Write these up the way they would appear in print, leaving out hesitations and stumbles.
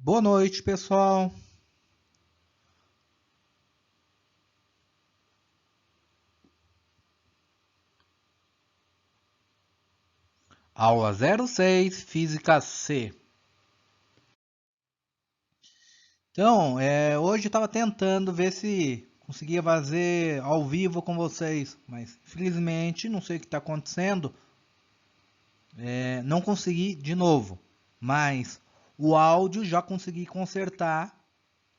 Boa noite, pessoal. Aula 06, Física C. Então, hoje eu estava tentando ver se conseguia fazer ao vivo com vocês, mas infelizmente, não sei o que está acontecendo, não consegui de novo. Mas o áudio já consegui consertar,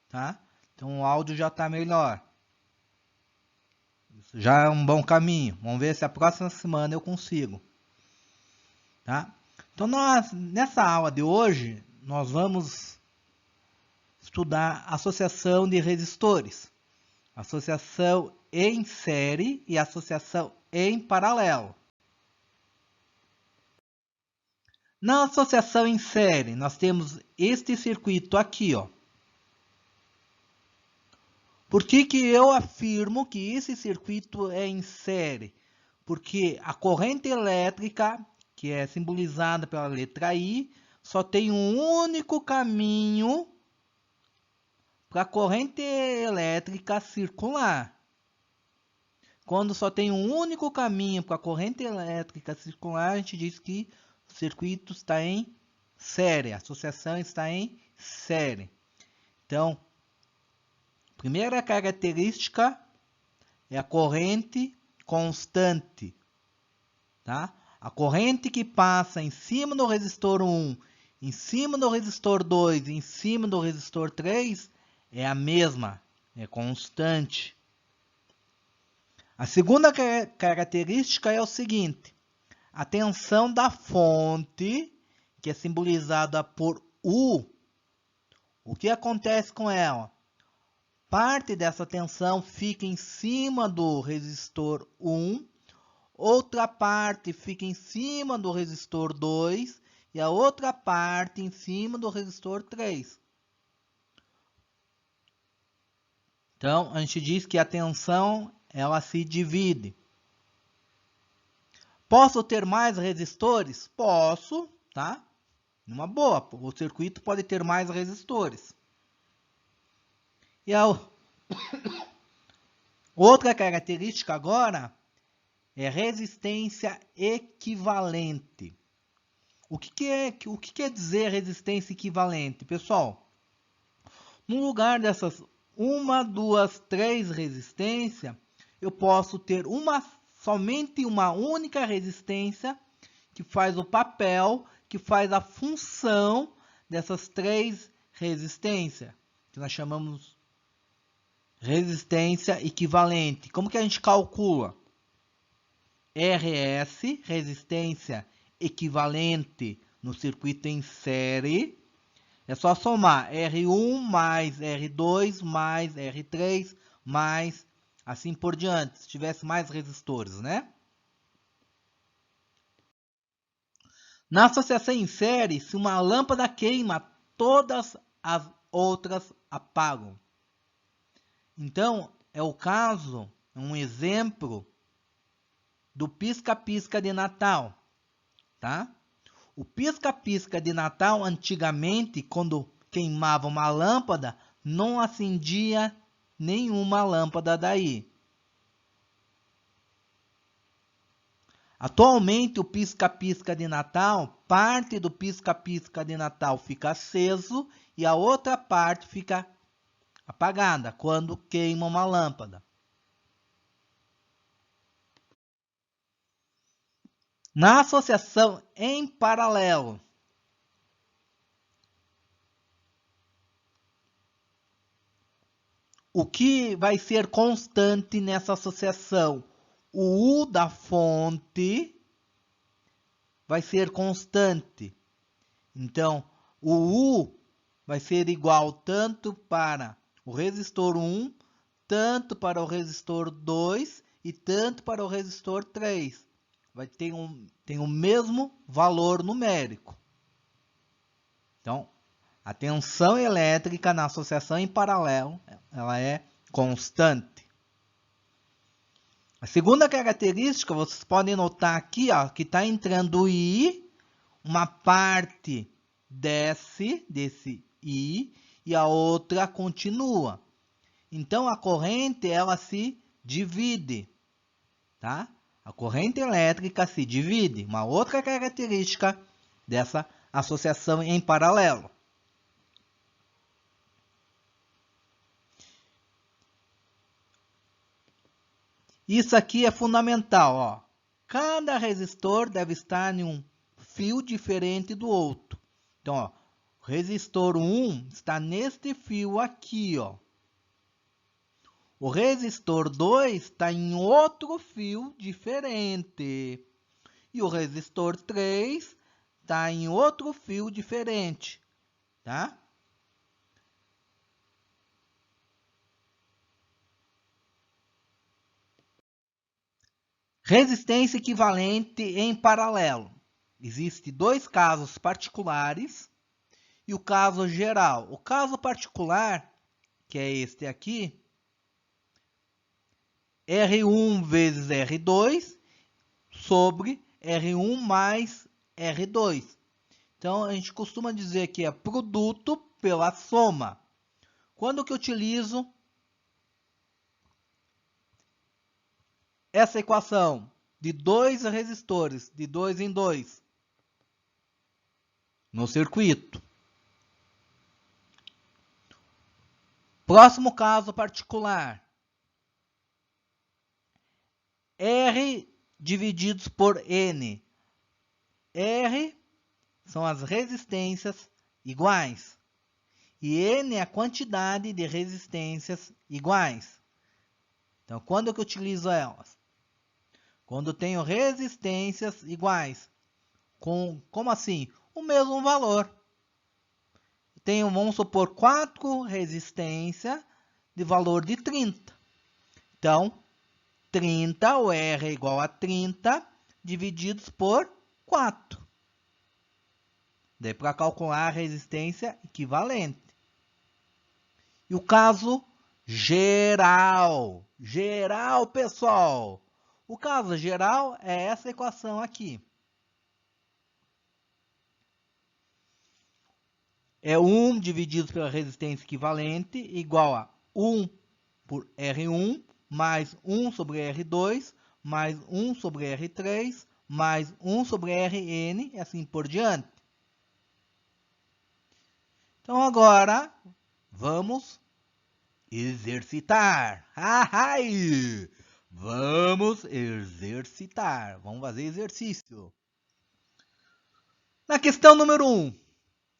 tá? Então o áudio já está melhor. Isso já é um bom caminho. Vamos ver se a próxima semana eu consigo. Tá? Então, nessa aula de hoje, nós vamos estudar associação de resistores, associação em série e associação em paralelo. Na associação em série, nós temos este circuito aqui, ó. Por que eu afirmo que esse circuito é em série? Porque a corrente elétrica, que é simbolizada pela letra I, só tem um único caminho para a corrente elétrica circular. Quando só tem um único caminho para a corrente elétrica circular, a gente diz que o circuito está em série, a associação está em série. Então, a primeira característica é a corrente constante, tá? A corrente que passa em cima do resistor 1, em cima do resistor 2, em cima do resistor 3, é a mesma, é constante. A segunda característica é o seguinte: a tensão da fonte, que é simbolizada por U, o que acontece com ela? Parte dessa tensão fica em cima do resistor 1, outra parte fica em cima do resistor 2 e a outra parte em cima do resistor 3. Então, a gente diz que a tensão ela se divide. Posso ter mais resistores? Posso, tá? Numa boa, o circuito pode ter mais resistores. E a outra característica agora é resistência equivalente. O que quer dizer resistência equivalente? Pessoal, no lugar dessas 1, 2, 3 resistências, eu posso ter somente uma única resistência que faz o papel, que faz a função dessas 3 resistências, que nós chamamos resistência equivalente. Como que a gente calcula? RS, resistência equivalente no circuito em série, é só somar R1 mais R2 mais R3 mais assim por diante, se tivesse mais resistores, né? Na associação em série, se uma lâmpada queima, todas as outras apagam. Então, é o caso, um exemplo do pisca-pisca de Natal, tá? O pisca-pisca de Natal, antigamente, quando queimava uma lâmpada, não acendia nenhuma lâmpada daí. Atualmente, o pisca-pisca de Natal, parte do pisca-pisca de Natal fica aceso e a outra parte fica apagada quando queima uma lâmpada. Na associação em paralelo, o que vai ser constante nessa associação? O U da fonte vai ser constante. Então, o U vai ser igual tanto para o resistor 1, tanto para o resistor 2 e tanto para o resistor 3. Vai ter o mesmo valor numérico. Então, a tensão elétrica na associação em paralelo, ela é constante. A segunda característica, vocês podem notar aqui, ó, que está entrando I, uma parte desce desse I e a outra continua. Então, a corrente ela se divide, tá? A corrente elétrica se divide. Uma outra característica dessa associação em paralelo. Isso aqui é fundamental, ó. Cada resistor deve estar em um fio diferente do outro. Então, ó, o resistor 1 está neste fio aqui, ó. O resistor 2 está em outro fio diferente. E o resistor 3 está em outro fio diferente, tá? Resistência equivalente em paralelo. Existem dois casos particulares e o caso geral. O caso particular, que é este aqui, R1 vezes R2 sobre R1 mais R2. Então, a gente costuma dizer que é produto pela soma. Quando que eu utilizo essa equação de dois resistores, de 2 em 2, no circuito? Próximo caso particular. R divididos por N. R são as resistências iguais. E N é a quantidade de resistências iguais. Então, quando que eu utilizo elas? Quando eu tenho resistências iguais. Como assim? O mesmo valor. Tenho, vamos supor, 4 resistências de valor de 30. Então, 30, o R é igual a 30, divididos por 4. Daí para calcular a resistência equivalente. E o caso geral. Geral, pessoal. O caso geral é essa equação aqui. É 1 dividido pela resistência equivalente igual a 1 por R1 mais 1 sobre R2 mais 1 sobre R3 mais 1 sobre Rn e assim por diante. Então agora vamos exercitar. Ai! Vamos exercitar. Vamos fazer exercício. Na questão número 1,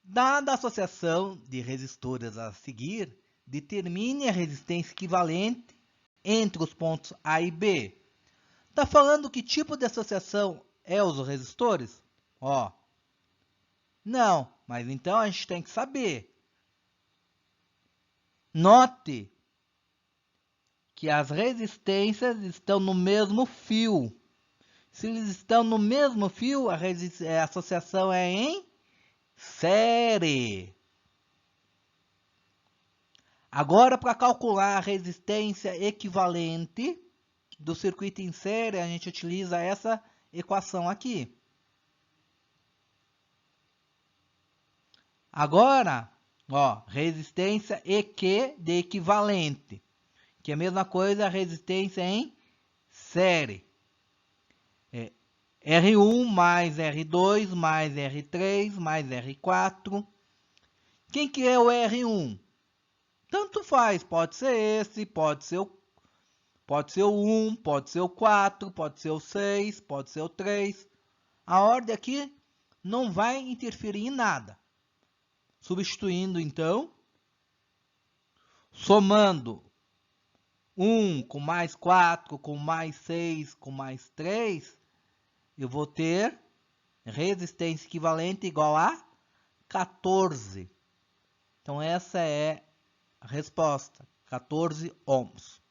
dada a associação de resistores a seguir, determine a resistência equivalente entre os pontos A e B. Está falando que tipo de associação é os resistores? Ó, não, mas então a gente tem que saber. Note que as resistências estão no mesmo fio. Se eles estão no mesmo fio, a associação é em série. Agora, para calcular a resistência equivalente do circuito em série, a gente utiliza essa equação aqui. Agora, ó, resistência EQ de equivalente, que é a mesma coisa a resistência em série. R1 mais R2 mais R3 mais R4. Quem que é o R1? Tanto faz, pode ser esse, pode ser o 1, pode ser o 4, pode ser o 6, pode ser o 3. A ordem aqui não vai interferir em nada. Substituindo, então, somando 1 com mais 4, com mais 6, com mais 3, eu vou ter resistência equivalente igual a 14. Então, essa é a resposta, 14 ohms.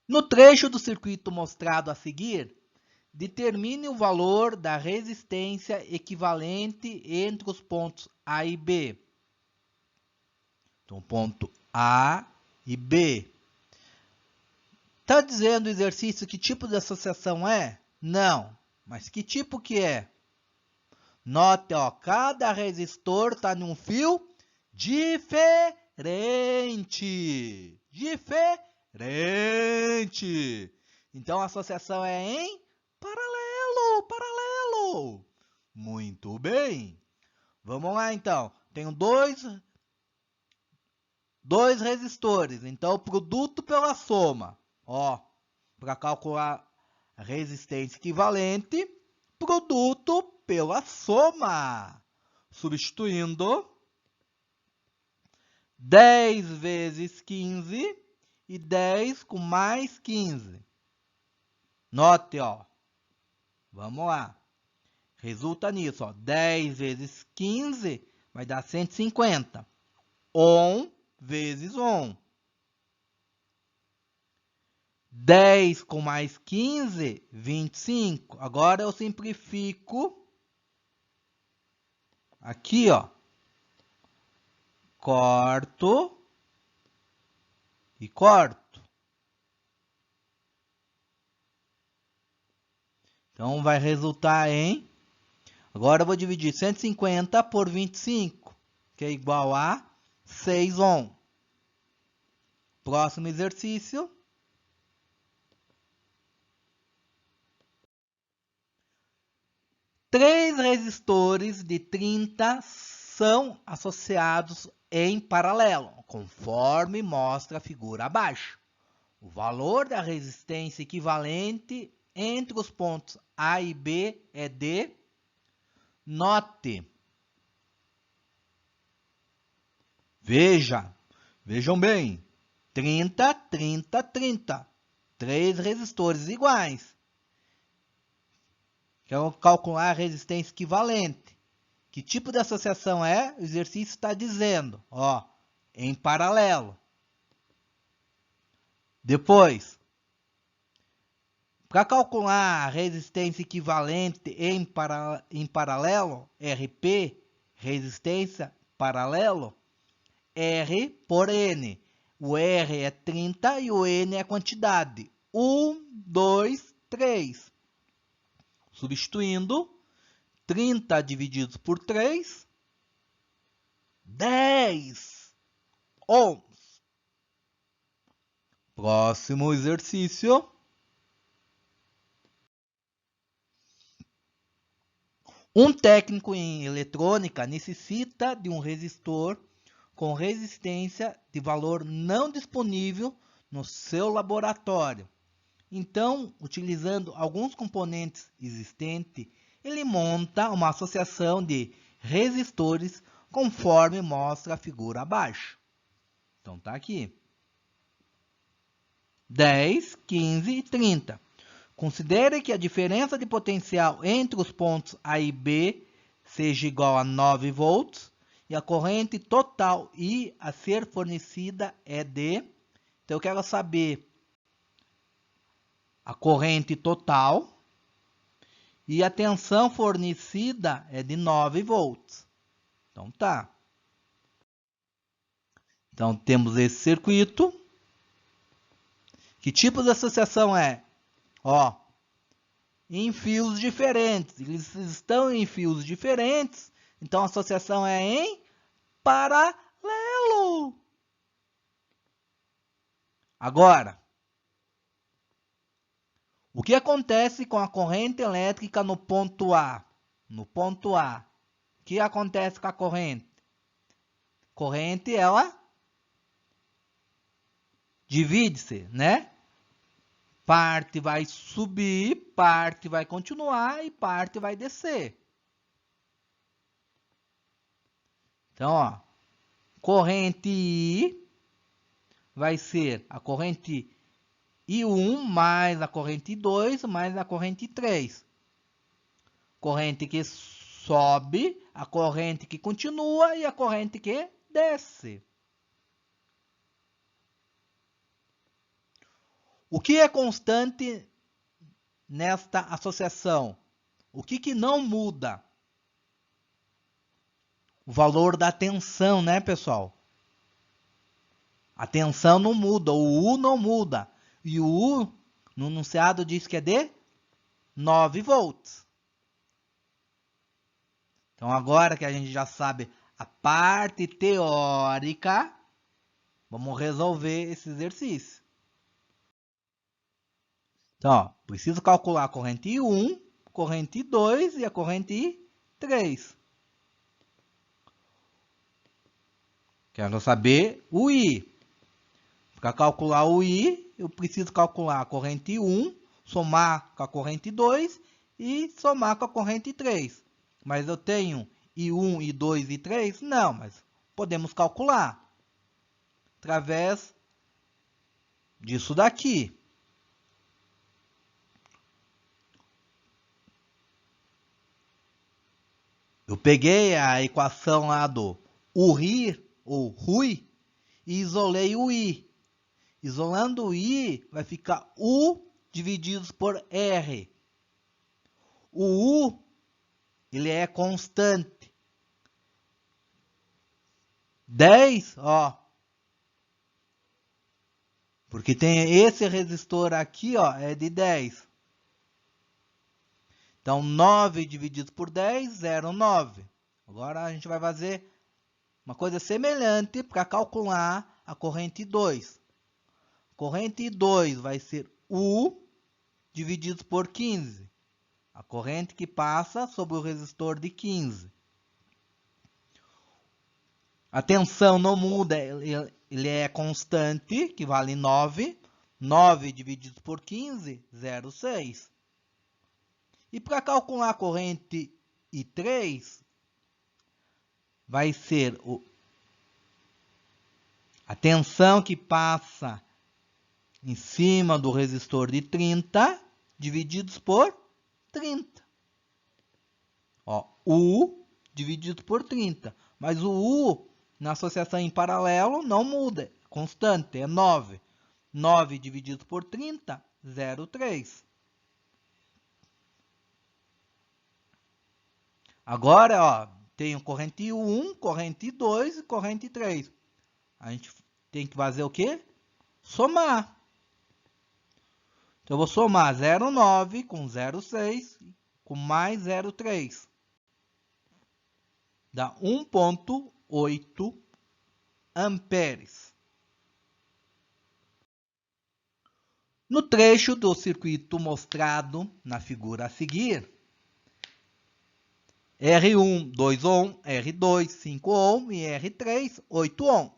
No trecho do circuito mostrado a seguir, determine o valor da resistência equivalente entre os pontos A e B. Então, ponto A e B. Está dizendo o exercício que tipo de associação é? Não. Mas que tipo que é? Note, ó, cada resistor está num fio diferente. Diferente. Então, a associação é em paralelo. Paralelo. Muito bem. Vamos lá, então. Tenho dois resistores. Então, produto pela soma. Ó, para calcular a resistência equivalente, produto pela soma. Substituindo 10 vezes 15 e 10 com mais 15. Note, ó. Vamos lá. Resulta nisso, ó. 10 vezes 15 vai dar 150. Ohm vezes ohm. 10 com mais 15, 25. Agora eu simplifico. Aqui, ó. Corto. E corto. Então, vai resultar em... Agora eu vou dividir 150 por 25, que é igual a 6 ohm. Próximo exercício. Três resistores de 30 são associados em paralelo, conforme mostra a figura abaixo. O valor da resistência equivalente entre os pontos A e B é de... Note. Vejam bem. 30, 30, 30. Três resistores iguais. Quero calcular a resistência equivalente. Que tipo de associação é? O exercício está dizendo, ó, em paralelo. Depois, para calcular a resistência equivalente em paralelo, RP, resistência paralelo, R por N. O R é 30 e o N é a quantidade. 1, 2, 3. Substituindo, 30 divididos por 3, 10 ohms. Próximo exercício. Um técnico em eletrônica necessita de um resistor com resistência de valor não disponível no seu laboratório. Então, utilizando alguns componentes existentes, ele monta uma associação de resistores conforme mostra a figura abaixo. Então, tá aqui. 10, 15 e 30. Considere que a diferença de potencial entre os pontos A e B seja igual a 9 volts e a corrente total I a ser fornecida é de... Então, eu quero saber a corrente total e a tensão fornecida é de 9 volts. Então, tá. Então, temos esse circuito. Que tipo de associação é? Ó, em fios diferentes. Eles estão em fios diferentes, então a associação é em paralelo. Agora, o que acontece com a corrente elétrica no ponto A? No ponto A, o que acontece com a corrente? Corrente, ela divide-se, né? Parte vai subir, parte vai continuar e parte vai descer. Então, ó, corrente I vai ser a corrente I1 mais a corrente I2 mais a corrente I3. Corrente que sobe, a corrente que continua e a corrente que desce. O que é constante nesta associação? O que não muda? O valor da tensão, né, pessoal? A tensão não muda, o U não muda. E o U, no enunciado, diz que é de 9 volts. Então, agora que a gente já sabe a parte teórica, vamos resolver esse exercício. Então, ó, preciso calcular a corrente 1, corrente 2 e a corrente 3. Quero saber o I. Para calcular o I, eu preciso calcular a corrente 1, somar com a corrente 2 e somar com a corrente 3. Mas eu tenho I1, I2 e I3? Não, mas podemos calcular através disso daqui. Eu peguei a equação lá do URI, ou RUI, e isolei o I. Isolando o I, vai ficar U dividido por R. O U, ele é constante. 10, ó. Porque tem esse resistor aqui, ó, é de 10. Então, 9 dividido por 10, 0,9. Agora, a gente vai fazer uma coisa semelhante para calcular a corrente 2. Corrente 2 vai ser U dividido por 15. A corrente que passa sobre o resistor de 15. A tensão não muda, ele é constante, que vale 9. 9 dividido por 15, 0,6. E para calcular a corrente I3, vai ser a tensão que passa em cima do resistor de 30, divididos por 30. Ó, U dividido por 30. Mas o U, na associação em paralelo, não muda. É constante, é 9. 9 dividido por 30, 0,3. Agora, ó, tenho corrente 1, corrente 2 e corrente 3. A gente tem que fazer o quê? Somar. Então, eu vou somar 0,9 com 0,6 com mais 0,3. Dá 1,8 amperes. No trecho do circuito mostrado na figura a seguir, R1, 2 ohm, R2, 5 ohm e R3, 8 ohms.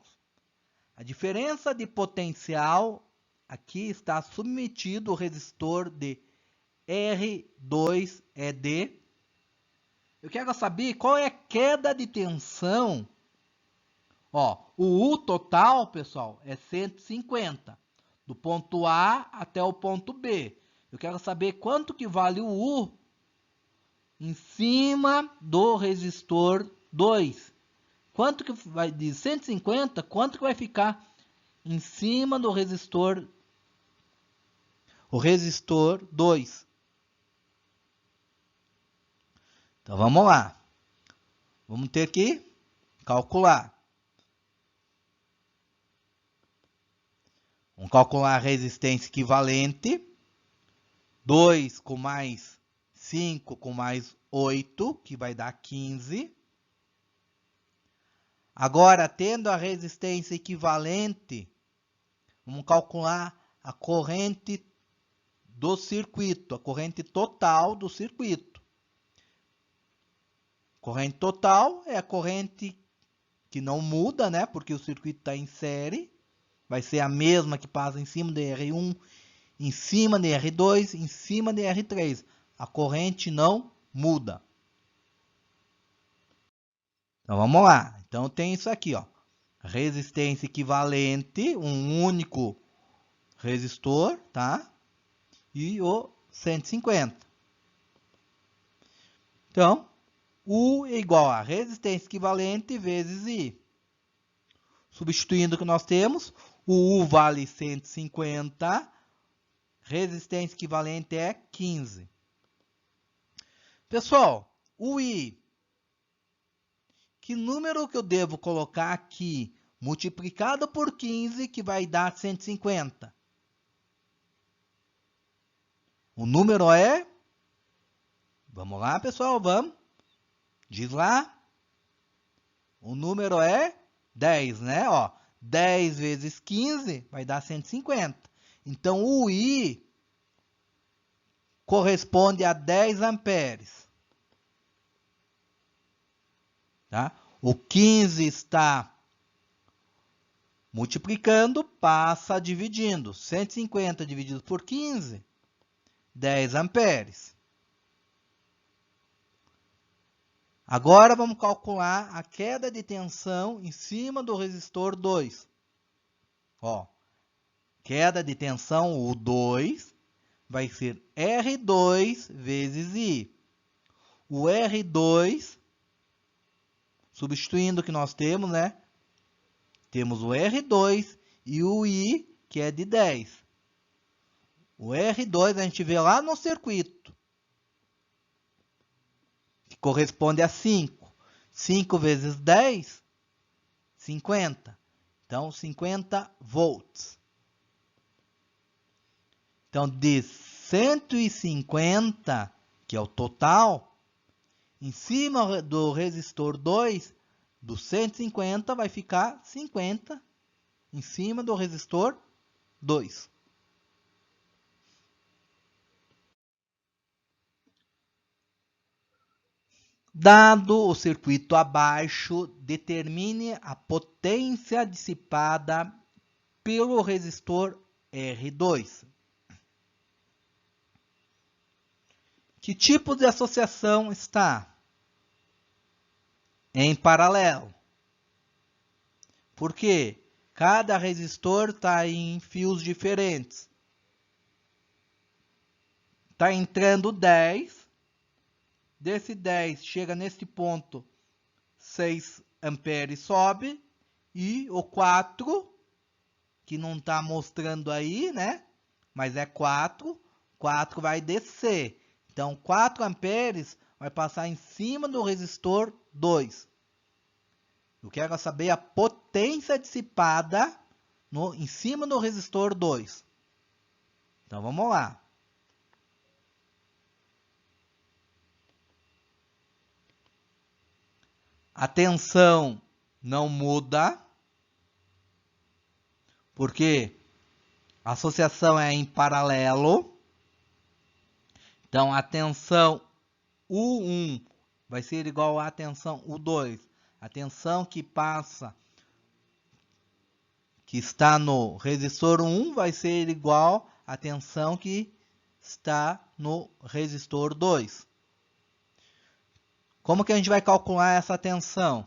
A diferença de potencial aqui está submetido ao resistor de R2ED. Eu quero saber qual é a queda de tensão. Ó, o U total, pessoal, é 150. Do ponto A até o ponto B. Eu quero saber quanto que vale o U em cima do resistor 2. Quanto que vai de 150, quanto que vai ficar em cima do resistor, o resistor 2? Então vamos lá. Vamos ter que calcular. Vamos calcular a resistência equivalente. 2 com mais 5 com mais 8, que vai dar 15. Agora, tendo a resistência equivalente, vamos calcular a corrente do circuito, a corrente total do circuito. Corrente total é a corrente que não muda, né? Porque o circuito está em série. Vai ser a mesma que passa em cima de R1, em cima de R2, em cima de R3. A corrente não muda. Então, vamos lá. Então, tem isso aqui, ó. Resistência equivalente, um único resistor, tá? E o 150. Então, U é igual a resistência equivalente vezes I. Substituindo o que nós temos, o U vale 150, resistência equivalente é 15. Pessoal, o I, que número que eu devo colocar aqui, multiplicado por 15, que vai dar 150? O número é... Vamos lá, pessoal, vamos. Diz lá. O número é 10, né? Ó, 10 vezes 15 vai dar 150. Então, o I corresponde a 10 amperes. Tá? O 15 está multiplicando, passa dividindo. 150 dividido por 15, 10 amperes. Agora, vamos calcular a queda de tensão em cima do resistor 2. Ó, queda de tensão, o 2, vai ser R2 vezes I. O R2, substituindo o que nós temos, né? Temos o R2 e o I, que é de 10. O R2 a gente vê lá no circuito, que corresponde a 5. 5 vezes 10, 50. Então, 50 volts. Então, de 150, que é o total, em cima do resistor 2, do 150 vai ficar 50 em cima do resistor 2. Dado o circuito abaixo, determine a potência dissipada pelo resistor R2. Que tipo de associação está? Em paralelo. Por quê? Cada resistor está em fios diferentes. Está entrando 10. Desse 10, chega nesse ponto, 6 amperes sobe. E o 4, que não está mostrando aí, né? Mas é 4. 4 vai descer. Então, 4 amperes vai passar em cima do resistor 2. Eu quero saber a potência dissipada em cima do resistor 2. Então, vamos lá. A tensão não muda, porque a associação é em paralelo. Então, a tensão U1 vai ser igual à tensão U2. A tensão que está no resistor 1 vai ser igual à tensão que está no resistor 2. Como que a gente vai calcular essa tensão?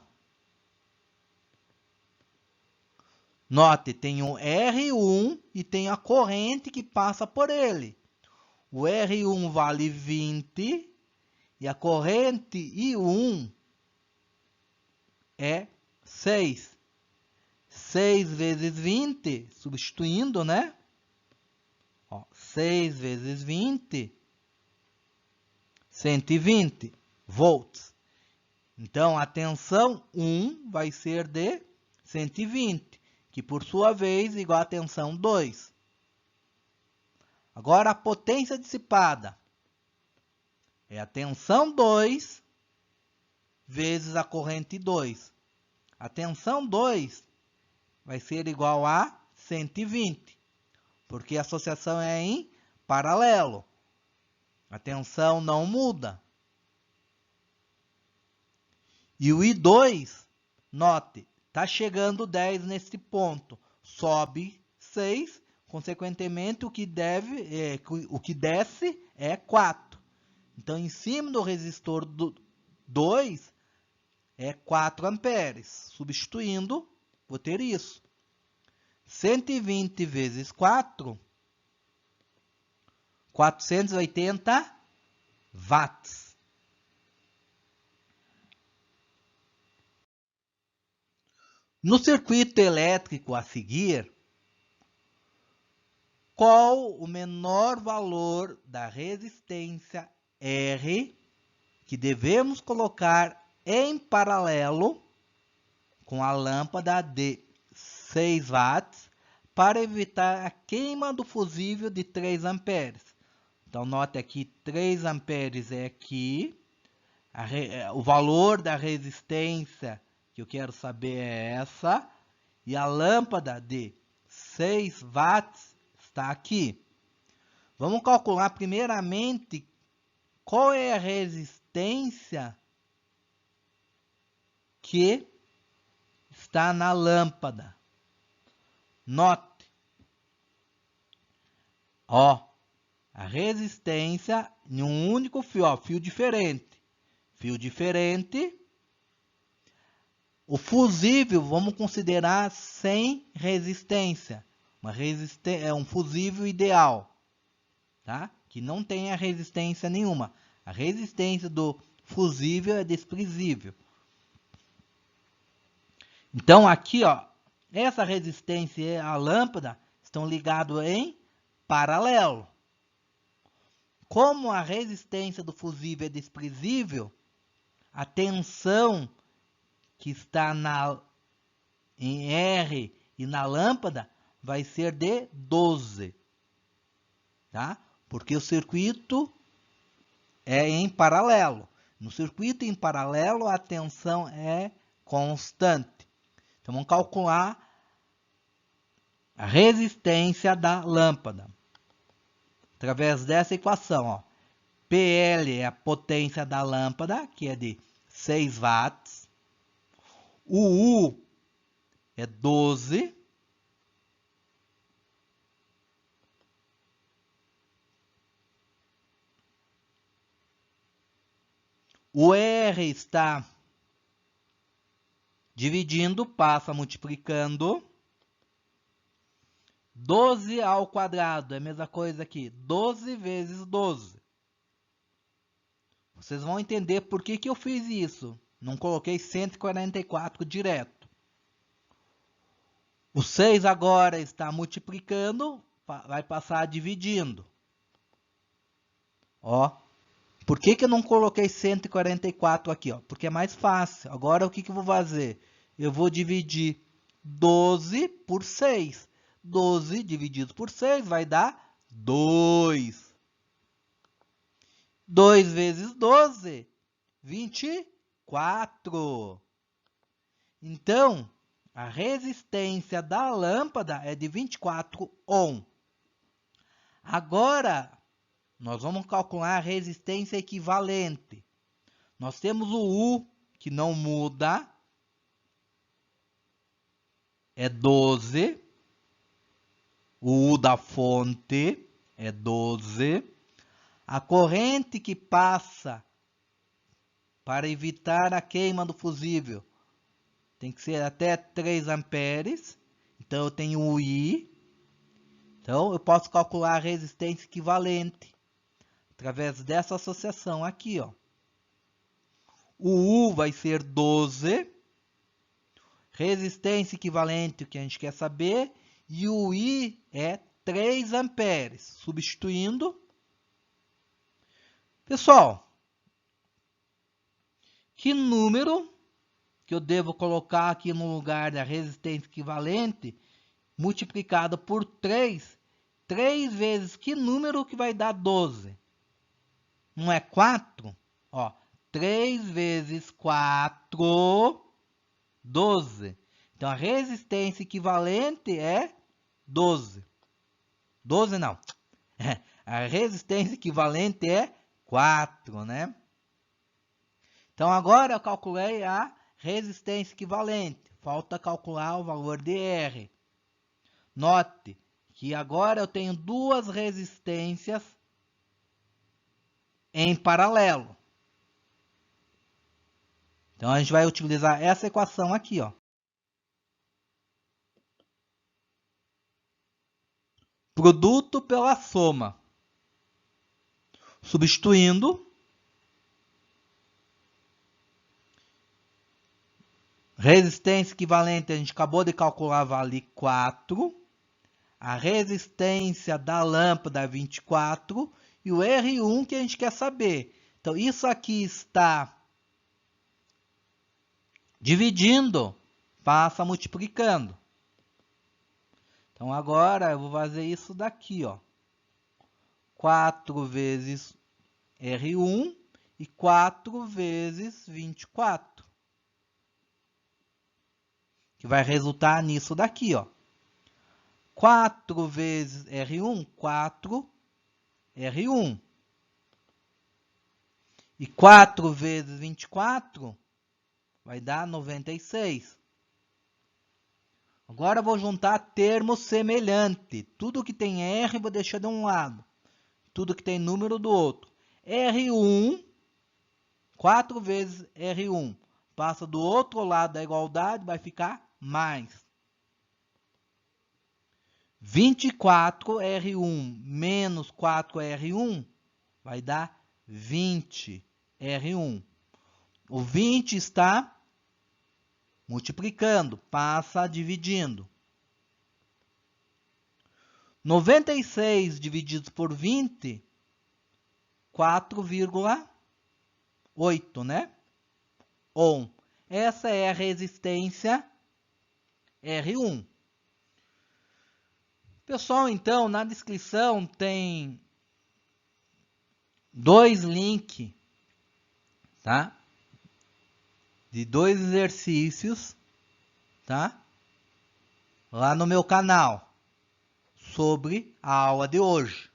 Note, tem um R1 e tem a corrente que passa por ele. O R1 vale 20 e a corrente I1 é 6. 6 vezes 20, substituindo, né? Ó, 6 vezes 20, 120 volts. Então, a tensão 1 vai ser de 120, que por sua vez é igual à tensão 2. Agora, a potência dissipada é a tensão 2 vezes a corrente 2. A tensão 2 vai ser igual a 120, porque a associação é em paralelo. A tensão não muda. E o I2, note, está chegando 10 nesse ponto. Sobe 6, consequentemente o que desce é 4. Então, em cima do resistor 2 é 4 amperes. Substituindo, vou ter isso. 120 vezes 4, 480 watts. No circuito elétrico a seguir, qual o menor valor da resistência R que devemos colocar em paralelo com a lâmpada de 6 watts para evitar a queima do fusível de 3 amperes. Então, note aqui, 3 amperes é aqui. o valor da resistência que eu quero saber é essa. E a lâmpada de 6 watts está aqui. Vamos calcular primeiramente qual é a resistência que está na lâmpada. Note, ó, a resistência em um único fio, ó, fio diferente. Fio diferente. O fusível vamos considerar sem resistência. É um fusível ideal, tá? Que não tenha resistência nenhuma. A resistência do fusível é desprezível. Então aqui, ó, essa resistência e a lâmpada estão ligados em paralelo. Como a resistência do fusível é desprezível, a tensão que está em R e na lâmpada vai ser de 12, tá? Porque o circuito é em paralelo. No circuito em paralelo, a tensão é constante. Então, vamos calcular a resistência da lâmpada através dessa equação, ó. PL é a potência da lâmpada, que é de 6 watts. O U é 12. O R está dividindo, passa multiplicando. 12 ao quadrado é a mesma coisa aqui. 12 vezes 12. Vocês vão entender por que eu fiz isso. Não coloquei 144 direto. O 6 agora está multiplicando, vai passar dividindo. Ó, por que eu não coloquei 144 aqui? Ó? Porque é mais fácil. Agora o que eu vou fazer? Eu vou dividir 12 por 6. 12 dividido por 6 vai dar 2. 2 vezes 12, 24. Então, a resistência da lâmpada é de 24 ohm. Agora, nós vamos calcular a resistência equivalente. Nós temos o U, que não muda, é 12. O U da fonte é 12. A corrente que passa para evitar a queima do fusível tem que ser até 3 amperes. Então, eu tenho o I. Então, eu posso calcular a resistência equivalente através dessa associação aqui, ó. O U vai ser 12. Resistência equivalente, o que a gente quer saber. E o I é 3 amperes. Substituindo. Pessoal, que número que eu devo colocar aqui no lugar da resistência equivalente multiplicado por 3? 3 vezes que número que vai dar 12? Não é 4? Ó, 3 vezes 4, 12. Então, a resistência equivalente é 12. 12 não. A resistência equivalente é 4, né? Então, agora eu calculei a resistência equivalente. Falta calcular o valor de R. Note que agora eu tenho duas resistências em paralelo. Então, a gente vai utilizar essa equação aqui, ó. Produto pela soma. Substituindo. Resistência equivalente, a gente acabou de calcular, vale 4. A resistência da lâmpada é 24. E o R1 que a gente quer saber. Então, isso aqui está dividindo, passa multiplicando. Então, agora eu vou fazer isso daqui, ó. 4 vezes R1 e 4 vezes 24. Que vai resultar nisso daqui, ó. 4 vezes R1, 4 R1. E 4 vezes 24 vai dar 96. Agora eu vou juntar termos semelhantes. Tudo que tem R vou deixar de um lado. Tudo que tem número do outro. R1, 4 vezes R1. Passa do outro lado da igualdade, vai ficar mais. 24R1 menos 4R1 vai dar 20R1. O 20 está multiplicando, passa dividindo. 96 dividido por 20, 4,8, né? Ohm. Essa é a resistência R1. Pessoal, então, na descrição tem 2 links, tá? De 2 exercícios, tá? Lá no meu canal, sobre a aula de hoje.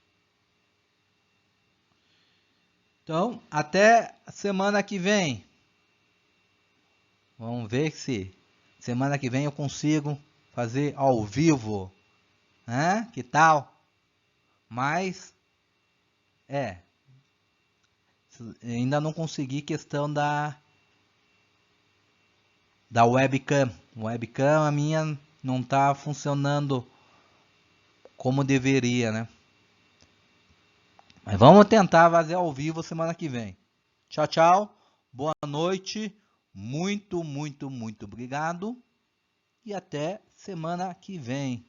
Então, até semana que vem. Vamos ver se semana que vem eu consigo fazer ao vivo. Que tal? Mas, ainda não consegui questão da webcam. Webcam a minha não está funcionando como deveria, né? Mas vamos tentar fazer ao vivo semana que vem. Tchau, tchau. Boa noite. Muito, muito, muito obrigado. E até semana que vem.